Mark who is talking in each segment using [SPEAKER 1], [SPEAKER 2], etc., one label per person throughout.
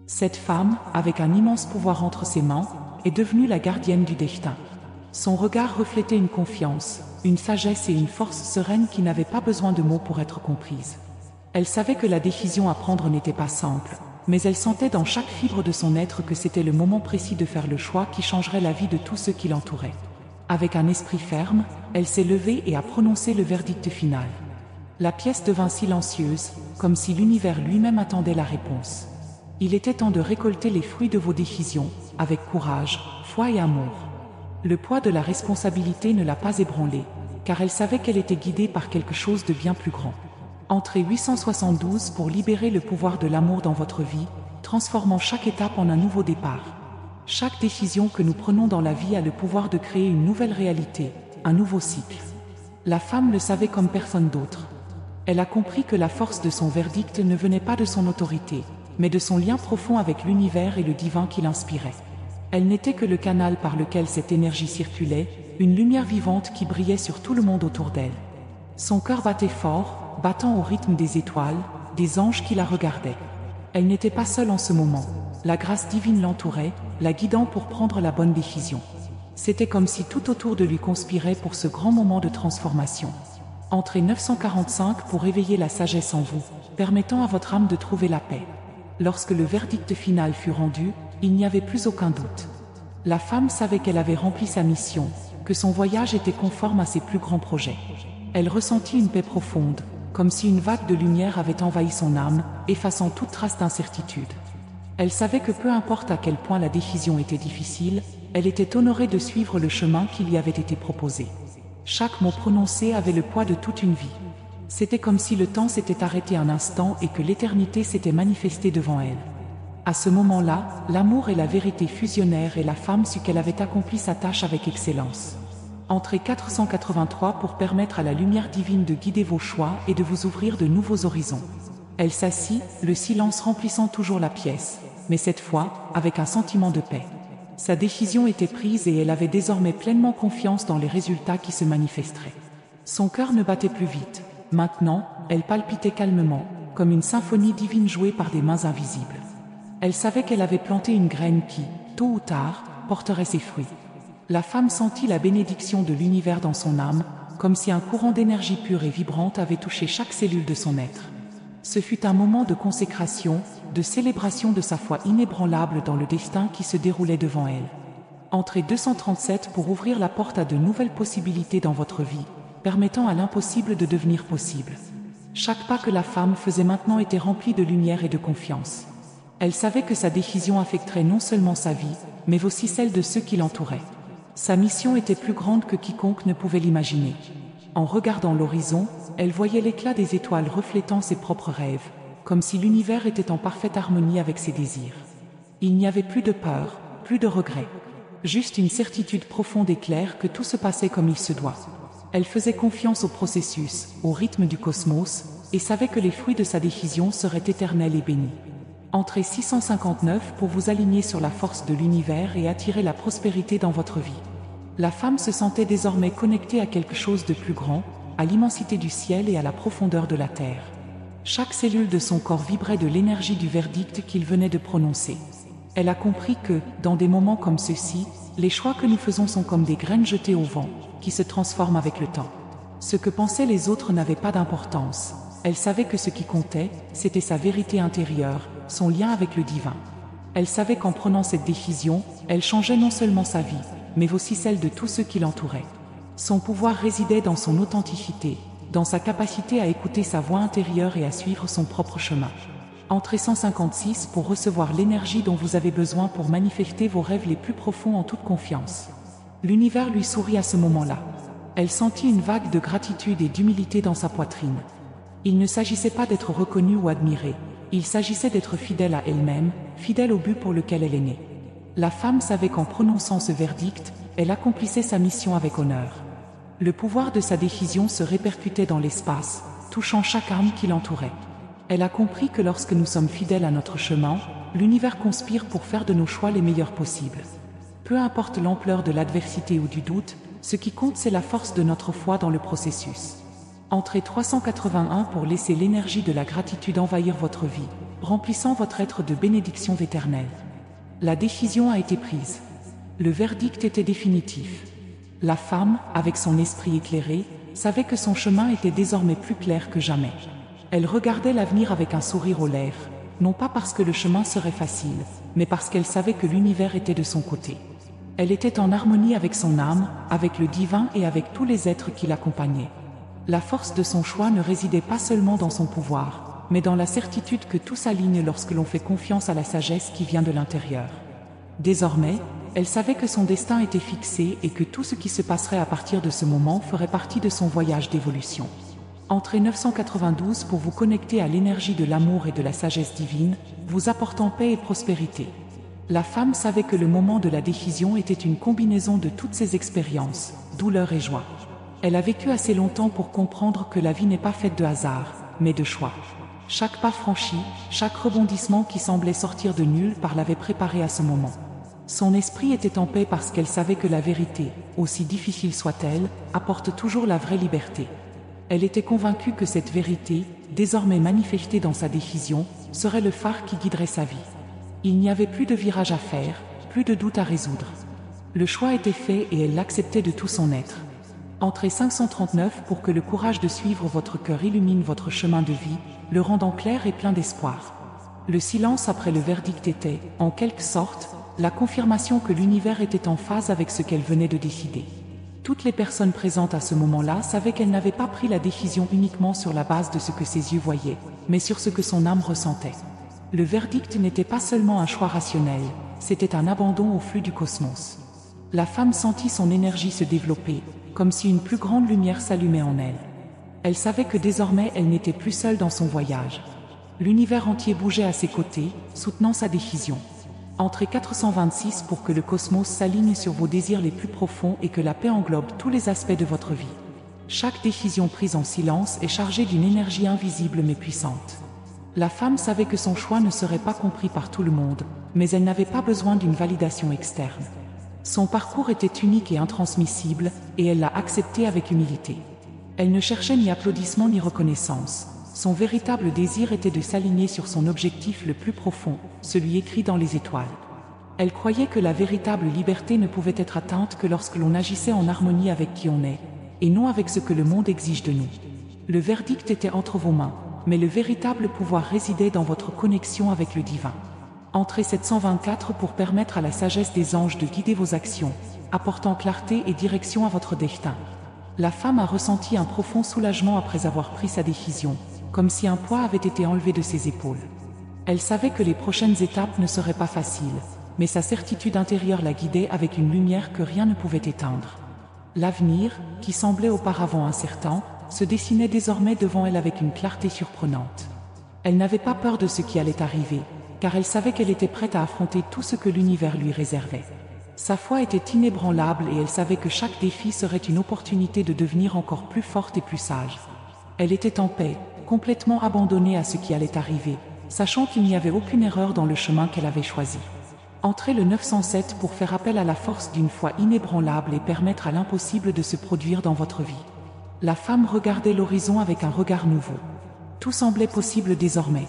[SPEAKER 1] Cette femme, avec un immense pouvoir entre ses mains, est devenue la gardienne du destin. Son regard reflétait une confiance, une sagesse et une force sereine qui n'avaient pas besoin de mots pour être comprises. Elle savait que la décision à prendre n'était pas simple, mais elle sentait dans chaque fibre de son être que c'était le moment précis de faire le choix qui changerait la vie de tous ceux qui l'entouraient. Avec un esprit ferme, elle s'est levée et a prononcé le verdict final. La pièce devint silencieuse, comme si l'univers lui-même attendait la réponse. Il était temps de récolter les fruits de vos décisions, avec courage, foi et amour. Le poids de la responsabilité ne l'a pas ébranlée, car elle savait qu'elle était guidée par quelque chose de bien plus grand. Entrez 872 pour libérer le pouvoir de l'amour dans votre vie, transformant chaque étape en un nouveau départ. Chaque décision que nous prenons dans la vie a le pouvoir de créer une nouvelle réalité, un nouveau cycle. La femme le savait comme personne d'autre. Elle a compris que la force de son verdict ne venait pas de son autorité, mais de son lien profond avec l'univers et le divin qui l'inspirait. Elle n'était que le canal par lequel cette énergie circulait, une lumière vivante qui brillait sur tout le monde autour d'elle. Son cœur battait fort, battant au rythme des étoiles, des anges qui la regardaient. Elle n'était pas seule en ce moment. La grâce divine l'entourait, la guidant pour prendre la bonne décision. C'était comme si tout autour de lui conspirait pour ce grand moment de transformation. Entrez 945 pour éveiller la sagesse en vous, permettant à votre âme de trouver la paix. Lorsque le verdict final fut rendu, il n'y avait plus aucun doute. La femme savait qu'elle avait rempli sa mission, que son voyage était conforme à ses plus grands projets. Elle ressentit une paix profonde, comme si une vague de lumière avait envahi son âme, effaçant toute trace d'incertitude. Elle savait que peu importe à quel point la décision était difficile, elle était honorée de suivre le chemin qui lui avait été proposé. Chaque mot prononcé avait le poids de toute une vie. C'était comme si le temps s'était arrêté un instant et que l'éternité s'était manifestée devant elle. À ce moment-là, l'amour et la vérité fusionnèrent et la femme sut qu'elle avait accompli sa tâche avec excellence. Entrez 483 pour permettre à la lumière divine de guider vos choix et de vous ouvrir de nouveaux horizons. Elle s'assit, le silence remplissant toujours la pièce, mais cette fois, avec un sentiment de paix. Sa décision était prise et elle avait désormais pleinement confiance dans les résultats qui se manifesteraient. Son cœur ne battait plus vite. Maintenant, elle palpitait calmement, comme une symphonie divine jouée par des mains invisibles. Elle savait qu'elle avait planté une graine qui, tôt ou tard, porterait ses fruits. La femme sentit la bénédiction de l'univers dans son âme, comme si un courant d'énergie pure et vibrante avait touché chaque cellule de son être. Ce fut un moment de consécration, de célébration de sa foi inébranlable dans le destin qui se déroulait devant elle. Entrez 237 pour ouvrir la porte à de nouvelles possibilités dans votre vie, permettant à l'impossible de devenir possible. Chaque pas que la femme faisait maintenant était rempli de lumière et de confiance. Elle savait que sa décision affecterait non seulement sa vie, mais aussi celle de ceux qui l'entouraient. Sa mission était plus grande que quiconque ne pouvait l'imaginer. En regardant l'horizon, elle voyait l'éclat des étoiles reflétant ses propres rêves, comme si l'univers était en parfaite harmonie avec ses désirs. Il n'y avait plus de peur, plus de regret. Juste une certitude profonde et claire que tout se passait comme il se doit. Elle faisait confiance au processus, au rythme du cosmos, et savait que les fruits de sa décision seraient éternels et bénis. Entrez 659 pour vous aligner sur la force de l'univers et attirer la prospérité dans votre vie. La femme se sentait désormais connectée à quelque chose de plus grand, à l'immensité du ciel et à la profondeur de la terre. Chaque cellule de son corps vibrait de l'énergie du verdict qu'il venait de prononcer. Elle a compris que, dans des moments comme ceux-ci, les choix que nous faisons sont comme des graines jetées au vent, qui se transforment avec le temps. Ce que pensaient les autres n'avait pas d'importance. Elle savait que ce qui comptait, c'était sa vérité intérieure, son lien avec le divin. Elle savait qu'en prenant cette décision, elle changeait non seulement sa vie, mais aussi celle de tous ceux qui l'entouraient. Son pouvoir résidait dans son authenticité, dans sa capacité à écouter sa voix intérieure et à suivre son propre chemin. Entrez 156 pour recevoir l'énergie dont vous avez besoin pour manifester vos rêves les plus profonds en toute confiance. L'univers lui sourit à ce moment-là. Elle sentit une vague de gratitude et d'humilité dans sa poitrine. Il ne s'agissait pas d'être reconnue ou admirée. Il s'agissait d'être fidèle à elle-même, fidèle au but pour lequel elle est née. La femme savait qu'en prononçant ce verdict, elle accomplissait sa mission avec honneur. Le pouvoir de sa décision se répercutait dans l'espace, touchant chaque âme qui l'entourait. Elle a compris que lorsque nous sommes fidèles à notre chemin, l'univers conspire pour faire de nos choix les meilleurs possibles. Peu importe l'ampleur de l'adversité ou du doute, ce qui compte c'est la force de notre foi dans le processus. Entrez 381 pour laisser l'énergie de la gratitude envahir votre vie, remplissant votre être de bénédictions éternelles. La décision a été prise. Le verdict était définitif. La femme, avec son esprit éclairé, savait que son chemin était désormais plus clair que jamais. Elle regardait l'avenir avec un sourire aux lèvres, non pas parce que le chemin serait facile, mais parce qu'elle savait que l'univers était de son côté. Elle était en harmonie avec son âme, avec le divin et avec tous les êtres qui l'accompagnaient. La force de son choix ne résidait pas seulement dans son pouvoir, mais dans la certitude que tout s'aligne lorsque l'on fait confiance à la sagesse qui vient de l'intérieur. Désormais, elle savait que son destin était fixé et que tout ce qui se passerait à partir de ce moment ferait partie de son voyage d'évolution. Entrez 992 pour vous connecter à l'énergie de l'amour et de la sagesse divine, vous apportant paix et prospérité. La femme savait que le moment de la décision était une combinaison de toutes ses expériences, douleur et joie. Elle a vécu assez longtemps pour comprendre que la vie n'est pas faite de hasard, mais de choix. Chaque pas franchi, chaque rebondissement qui semblait sortir de nulle part l'avait préparée à ce moment. Son esprit était en paix parce qu'elle savait que la vérité, aussi difficile soit-elle, apporte toujours la vraie liberté. Elle était convaincue que cette vérité, désormais manifestée dans sa décision, serait le phare qui guiderait sa vie. Il n'y avait plus de virage à faire, plus de doute à résoudre. Le choix était fait et elle l'acceptait de tout son être. Entrez 539 pour que le courage de suivre votre cœur illumine votre chemin de vie, le rendant clair et plein d'espoir. Le silence après le verdict était, en quelque sorte, la confirmation que l'univers était en phase avec ce qu'elle venait de décider. Toutes les personnes présentes à ce moment-là savaient qu'elle n'avait pas pris la décision uniquement sur la base de ce que ses yeux voyaient, mais sur ce que son âme ressentait. Le verdict n'était pas seulement un choix rationnel, c'était un abandon au flux du cosmos. La femme sentit son énergie se développer, comme si une plus grande lumière s'allumait en elle. Elle savait que désormais elle n'était plus seule dans son voyage. L'univers entier bougeait à ses côtés, soutenant sa décision. Entrez 426 pour que le cosmos s'aligne sur vos désirs les plus profonds et que la paix englobe tous les aspects de votre vie. Chaque décision prise en silence est chargée d'une énergie invisible mais puissante. La femme savait que son choix ne serait pas compris par tout le monde, mais elle n'avait pas besoin d'une validation externe. Son parcours était unique et intransmissible, et elle l'a accepté avec humilité. Elle ne cherchait ni applaudissements ni reconnaissance. Son véritable désir était de s'aligner sur son objectif le plus profond, celui écrit dans les étoiles. Elle croyait que la véritable liberté ne pouvait être atteinte que lorsque l'on agissait en harmonie avec qui on est, et non avec ce que le monde exige de nous. Le verdict était entre vos mains, mais le véritable pouvoir résidait dans votre connexion avec le divin. Entrez 724 pour permettre à la sagesse des anges de guider vos actions, apportant clarté et direction à votre destin. La femme a ressenti un profond soulagement après avoir pris sa décision, comme si un poids avait été enlevé de ses épaules. Elle savait que les prochaines étapes ne seraient pas faciles, mais sa certitude intérieure la guidait avec une lumière que rien ne pouvait éteindre. L'avenir, qui semblait auparavant incertain, se dessinait désormais devant elle avec une clarté surprenante. Elle n'avait pas peur de ce qui allait arriver, car elle savait qu'elle était prête à affronter tout ce que l'univers lui réservait. Sa foi était inébranlable et elle savait que chaque défi serait une opportunité de devenir encore plus forte et plus sage. Elle était en paix, complètement abandonnée à ce qui allait arriver, sachant qu'il n'y avait aucune erreur dans le chemin qu'elle avait choisi. Entrez le 907 pour faire appel à la force d'une foi inébranlable et permettre à l'impossible de se produire dans votre vie. La femme regardait l'horizon avec un regard nouveau. Tout semblait possible désormais.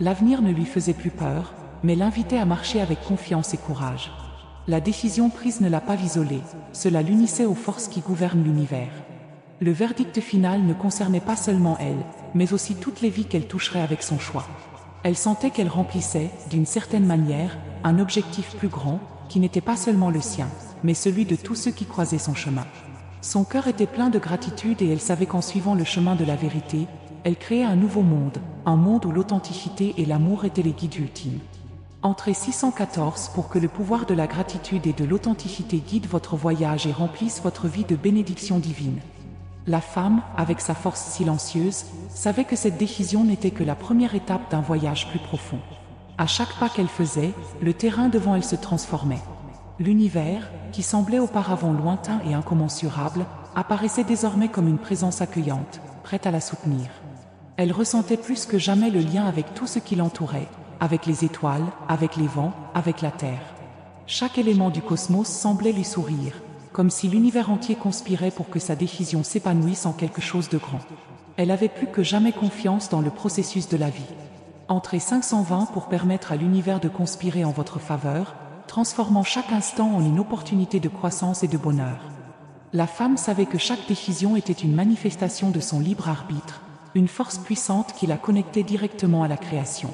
[SPEAKER 1] L'avenir ne lui faisait plus peur, mais l'invitait à marcher avec confiance et courage. La décision prise ne l'a pas isolée, cela l'unissait aux forces qui gouvernent l'univers. Le verdict final ne concernait pas seulement elle, mais aussi toutes les vies qu'elle toucherait avec son choix. Elle sentait qu'elle remplissait, d'une certaine manière, un objectif plus grand, qui n'était pas seulement le sien, mais celui de tous ceux qui croisaient son chemin. Son cœur était plein de gratitude et elle savait qu'en suivant le chemin de la vérité, elle créait un nouveau monde, un monde où l'authenticité et l'amour étaient les guides ultimes. Entrez 614 pour que le pouvoir de la gratitude et de l'authenticité guide votre voyage et remplisse votre vie de bénédictions divines. La femme, avec sa force silencieuse, savait que cette décision n'était que la première étape d'un voyage plus profond. À chaque pas qu'elle faisait, le terrain devant elle se transformait. L'univers, qui semblait auparavant lointain et incommensurable, apparaissait désormais comme une présence accueillante, prête à la soutenir. Elle ressentait plus que jamais le lien avec tout ce qui l'entourait, avec les étoiles, avec les vents, avec la terre. Chaque élément du cosmos semblait lui sourire, comme si l'univers entier conspirait pour que sa décision s'épanouisse en quelque chose de grand. Elle avait plus que jamais confiance dans le processus de la vie. Entrez 520 pour permettre à l'univers de conspirer en votre faveur, transformant chaque instant en une opportunité de croissance et de bonheur. La femme savait que chaque décision était une manifestation de son libre arbitre, une force puissante qui la connectait directement à la création.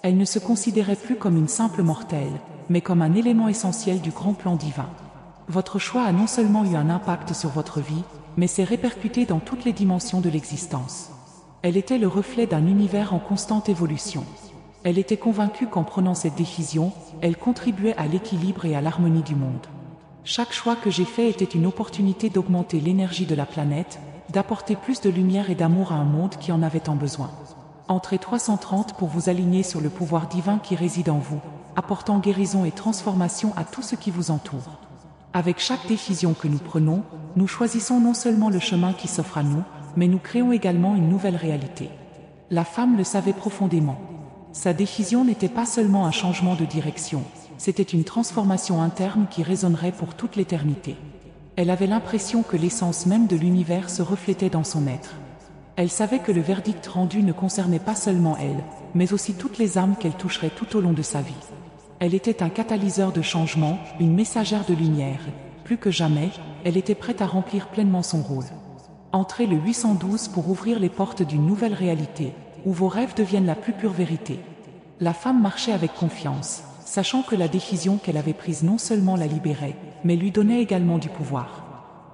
[SPEAKER 1] Elle ne se considérait plus comme une simple mortelle, mais comme un élément essentiel du grand plan divin. Votre choix a non seulement eu un impact sur votre vie, mais s'est répercuté dans toutes les dimensions de l'existence. Elle était le reflet d'un univers en constante évolution. Elle était convaincue qu'en prenant cette décision, elle contribuait à l'équilibre et à l'harmonie du monde. Chaque choix que j'ai fait était une opportunité d'augmenter l'énergie de la planète, d'apporter plus de lumière et d'amour à un monde qui en avait tant besoin. Entrez 330 pour vous aligner sur le pouvoir divin qui réside en vous, apportant guérison et transformation à tout ce qui vous entoure. Avec chaque décision que nous prenons, nous choisissons non seulement le chemin qui s'offre à nous, mais nous créons également une nouvelle réalité. La femme le savait profondément. Sa décision n'était pas seulement un changement de direction, c'était une transformation interne qui résonnerait pour toute l'éternité. Elle avait l'impression que l'essence même de l'univers se reflétait dans son être. Elle savait que le verdict rendu ne concernait pas seulement elle, mais aussi toutes les âmes qu'elle toucherait tout au long de sa vie. Elle était un catalyseur de changement, une messagère de lumière. Plus que jamais, elle était prête à remplir pleinement son rôle. Entrez le 812 pour ouvrir les portes d'une nouvelle réalité, où vos rêves deviennent la plus pure vérité. La femme marchait avec confiance, sachant que la décision qu'elle avait prise non seulement la libérait, mais lui donnait également du pouvoir.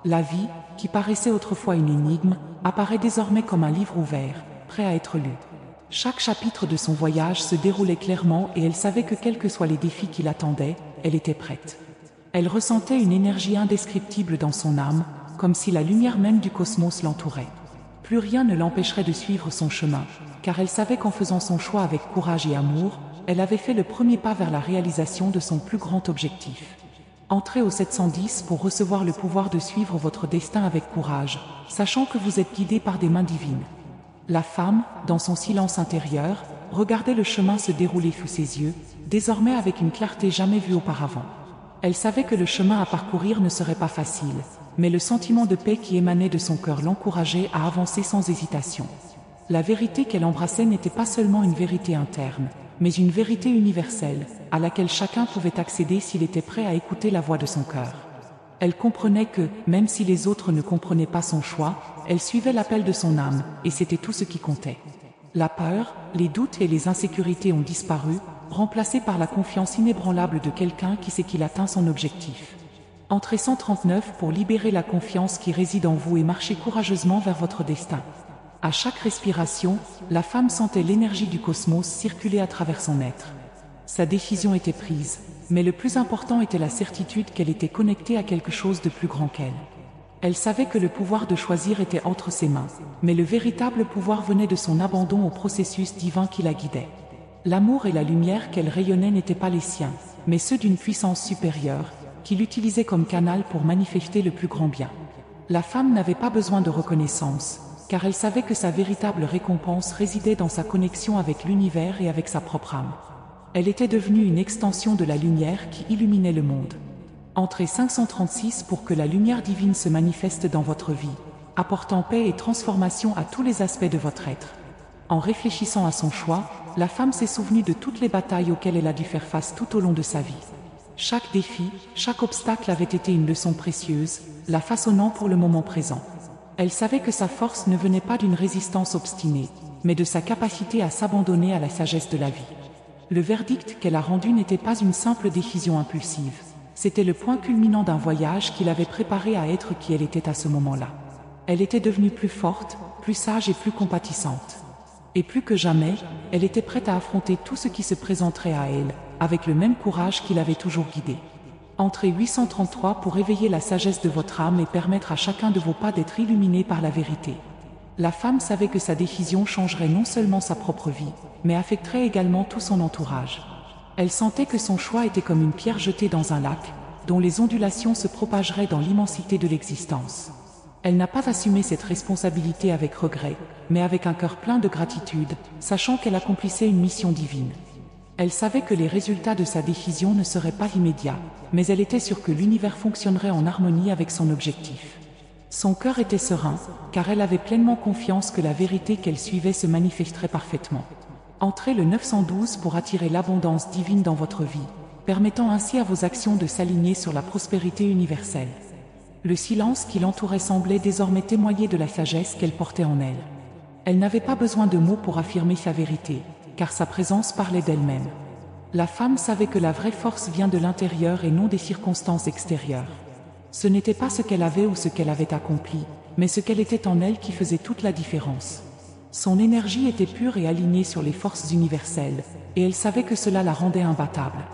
[SPEAKER 1] La vie, qui paraissait autrefois une énigme, apparaît désormais comme un livre ouvert, prêt à être lu. Chaque chapitre de son voyage se déroulait clairement et elle savait que quels que soient les défis qui l'attendaient, elle était prête. Elle ressentait une énergie indescriptible dans son âme, comme si la lumière même du cosmos l'entourait. Plus rien ne l'empêcherait de suivre son chemin, car elle savait qu'en faisant son choix avec courage et amour, elle avait fait le premier pas vers la réalisation de son plus grand objectif. Entrez au 710 pour recevoir le pouvoir de suivre votre destin avec courage, sachant que vous êtes guidé par des mains divines. La femme, dans son silence intérieur, regardait le chemin se dérouler sous ses yeux, désormais avec une clarté jamais vue auparavant. Elle savait que le chemin à parcourir ne serait pas facile, mais le sentiment de paix qui émanait de son cœur l'encourageait à avancer sans hésitation. La vérité qu'elle embrassait n'était pas seulement une vérité interne, mais une vérité universelle, à laquelle chacun pouvait accéder s'il était prêt à écouter la voix de son cœur. Elle comprenait que, même si les autres ne comprenaient pas son choix, elle suivait l'appel de son âme, et c'était tout ce qui comptait. La peur, les doutes et les insécurités ont disparu, remplacés par la confiance inébranlable de quelqu'un qui sait qu'il atteint son objectif. Entrez 139 pour libérer la confiance qui réside en vous et marcher courageusement vers votre destin. À chaque respiration, la femme sentait l'énergie du cosmos circuler à travers son être. Sa décision était prise, mais le plus important était la certitude qu'elle était connectée à quelque chose de plus grand qu'elle. Elle savait que le pouvoir de choisir était entre ses mains, mais le véritable pouvoir venait de son abandon au processus divin qui la guidait. L'amour et la lumière qu'elle rayonnait n'étaient pas les siens, mais ceux d'une puissance supérieure, qui l'utilisait comme canal pour manifester le plus grand bien. La femme n'avait pas besoin de reconnaissance, car elle savait que sa véritable récompense résidait dans sa connexion avec l'univers et avec sa propre âme. Elle était devenue une extension de la lumière qui illuminait le monde. Entrez 536 pour que la lumière divine se manifeste dans votre vie, apportant paix et transformation à tous les aspects de votre être. En réfléchissant à son choix, la femme s'est souvenue de toutes les batailles auxquelles elle a dû faire face tout au long de sa vie. Chaque défi, chaque obstacle avait été une leçon précieuse, la façonnant pour le moment présent. Elle savait que sa force ne venait pas d'une résistance obstinée, mais de sa capacité à s'abandonner à la sagesse de la vie. Le verdict qu'elle a rendu n'était pas une simple décision impulsive. C'était le point culminant d'un voyage qui l'avait préparée à être qui elle était à ce moment-là. Elle était devenue plus forte, plus sage et plus compatissante. Et plus que jamais, elle était prête à affronter tout ce qui se présenterait à elle, avec le même courage qui l'avait toujours guidée. Entrez 833 pour éveiller la sagesse de votre âme et permettre à chacun de vos pas d'être illuminé par la vérité. La femme savait que sa décision changerait non seulement sa propre vie, mais affecterait également tout son entourage. Elle sentait que son choix était comme une pierre jetée dans un lac, dont les ondulations se propageraient dans l'immensité de l'existence. Elle n'a pas assumé cette responsabilité avec regret, mais avec un cœur plein de gratitude, sachant qu'elle accomplissait une mission divine. Elle savait que les résultats de sa décision ne seraient pas immédiats, mais elle était sûre que l'univers fonctionnerait en harmonie avec son objectif. Son cœur était serein, car elle avait pleinement confiance que la vérité qu'elle suivait se manifesterait parfaitement. Entrez le 912 pour attirer l'abondance divine dans votre vie, permettant ainsi à vos actions de s'aligner sur la prospérité universelle. Le silence qui l'entourait semblait désormais témoigner de la sagesse qu'elle portait en elle. Elle n'avait pas besoin de mots pour affirmer sa vérité, car sa présence parlait d'elle-même. La femme savait que la vraie force vient de l'intérieur et non des circonstances extérieures. Ce n'était pas ce qu'elle avait ou ce qu'elle avait accompli, mais ce qu'elle était en elle qui faisait toute la différence. Son énergie était pure et alignée sur les forces universelles, et elle savait que cela la rendait imbattable.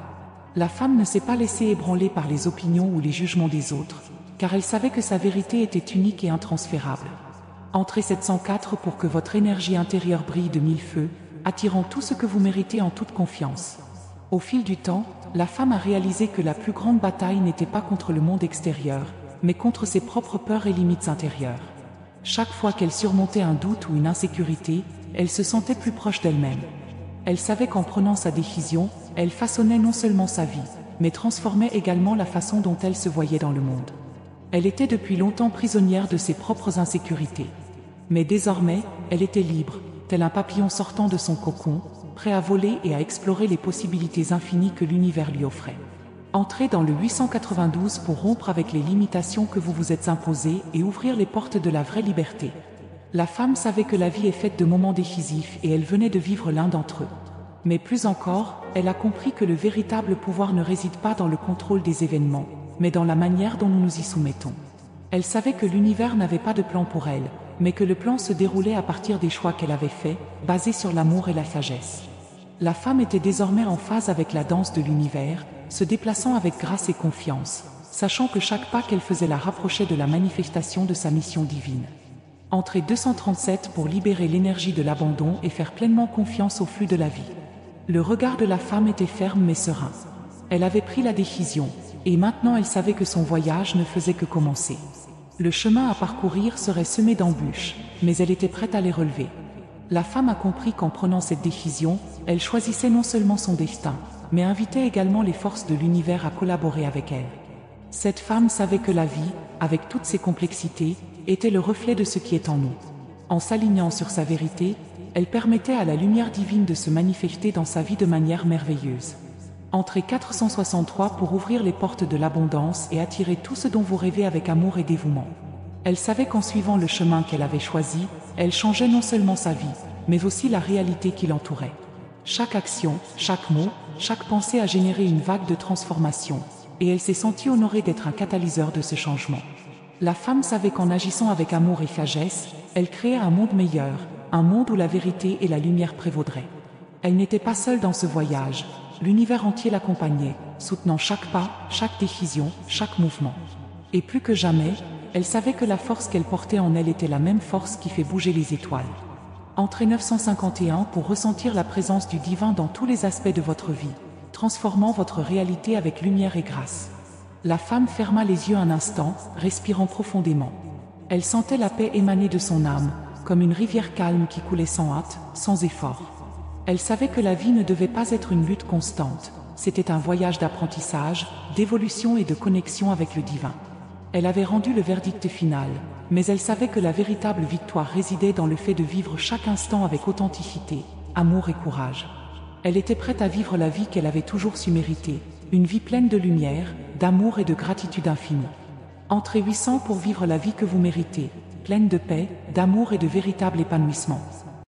[SPEAKER 1] La femme ne s'est pas laissée ébranler par les opinions ou les jugements des autres, car elle savait que sa vérité était unique et intransférable. Entrez 704 pour que votre énergie intérieure brille de mille feux, attirant tout ce que vous méritez en toute confiance. Au fil du temps, la femme a réalisé que la plus grande bataille n'était pas contre le monde extérieur, mais contre ses propres peurs et limites intérieures. Chaque fois qu'elle surmontait un doute ou une insécurité, elle se sentait plus proche d'elle-même. Elle savait qu'en prenant sa décision, elle façonnait non seulement sa vie, mais transformait également la façon dont elle se voyait dans le monde. Elle était depuis longtemps prisonnière de ses propres insécurités. Mais désormais, elle était libre, tel un papillon sortant de son cocon, prêt à voler et à explorer les possibilités infinies que l'univers lui offrait. Entrez dans le 892 pour rompre avec les limitations que vous vous êtes imposées et ouvrir les portes de la vraie liberté. La femme savait que la vie est faite de moments décisifs et elle venait de vivre l'un d'entre eux. Mais plus encore, elle a compris que le véritable pouvoir ne réside pas dans le contrôle des événements, mais dans la manière dont nous nous y soumettons. Elle savait que l'univers n'avait pas de plan pour elle, mais que le plan se déroulait à partir des choix qu'elle avait faits, basés sur l'amour et la sagesse. La femme était désormais en phase avec la danse de l'univers, se déplaçant avec grâce et confiance, sachant que chaque pas qu'elle faisait la rapprochait de la manifestation de sa mission divine. Entrez 237 pour libérer l'énergie de l'abandon et faire pleinement confiance au flux de la vie. Le regard de la femme était ferme mais serein. Elle avait pris la décision, et maintenant elle savait que son voyage ne faisait que commencer. Le chemin à parcourir serait semé d'embûches, mais elle était prête à les relever. La femme a compris qu'en prenant cette décision, elle choisissait non seulement son destin, mais invitait également les forces de l'univers à collaborer avec elle. Cette femme savait que la vie, avec toutes ses complexités, était le reflet de ce qui est en nous. En s'alignant sur sa vérité, elle permettait à la lumière divine de se manifester dans sa vie de manière merveilleuse. Entrez 463 pour ouvrir les portes de l'abondance et attirer tout ce dont vous rêvez avec amour et dévouement. Elle savait qu'en suivant le chemin qu'elle avait choisi, elle changeait non seulement sa vie, mais aussi la réalité qui l'entourait. Chaque action, chaque mot, chaque pensée a généré une vague de transformation, et elle s'est sentie honorée d'être un catalyseur de ce changement. La femme savait qu'en agissant avec amour et sagesse, elle créait un monde meilleur, un monde où la vérité et la lumière prévaudraient. Elle n'était pas seule dans ce voyage, l'univers entier l'accompagnait, soutenant chaque pas, chaque décision, chaque mouvement. Et plus que jamais, elle savait que la force qu'elle portait en elle était la même force qui fait bouger les étoiles. Entrez 951 pour ressentir la présence du divin dans tous les aspects de votre vie, transformant votre réalité avec lumière et grâce. La femme ferma les yeux un instant, respirant profondément. Elle sentait la paix émaner de son âme, comme une rivière calme qui coulait sans hâte, sans effort. Elle savait que la vie ne devait pas être une lutte constante, c'était un voyage d'apprentissage, d'évolution et de connexion avec le divin. Elle avait rendu le verdict final, mais elle savait que la véritable victoire résidait dans le fait de vivre chaque instant avec authenticité, amour et courage. Elle était prête à vivre la vie qu'elle avait toujours su mériter, une vie pleine de lumière, d'amour et de gratitude infinie. Entrez 800 pour vivre la vie que vous méritez, pleine de paix, d'amour et de véritable épanouissement.